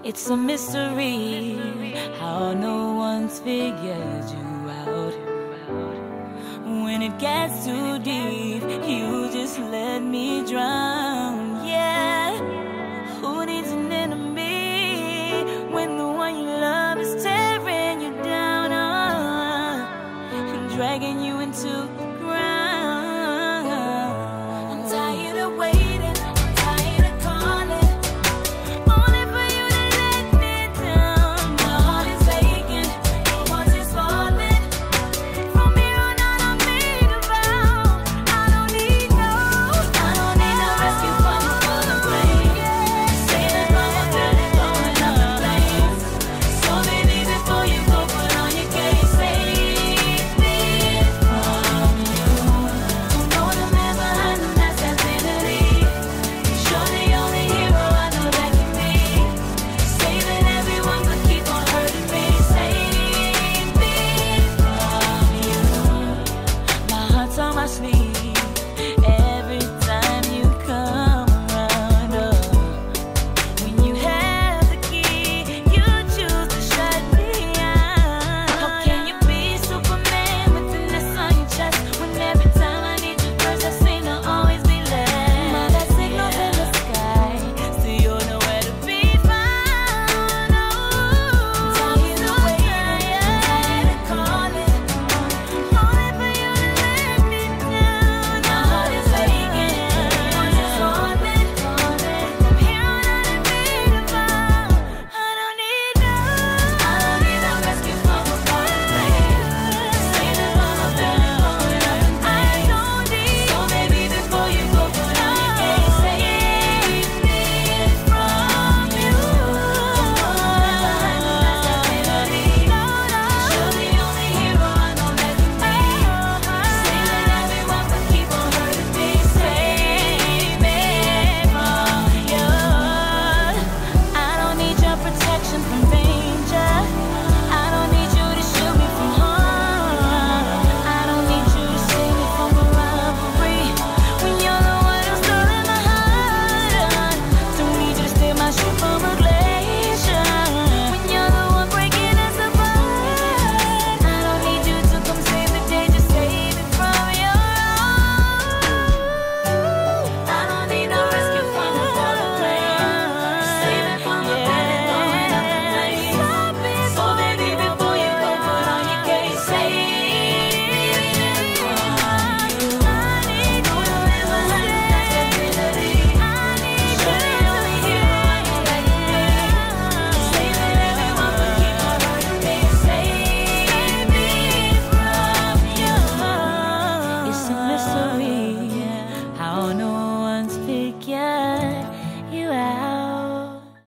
It's a mystery how no one's figured you out. When it gets too deep, you just let me drown. Yeah, who needs an enemy when the one you love is tearing you down, and dragging you into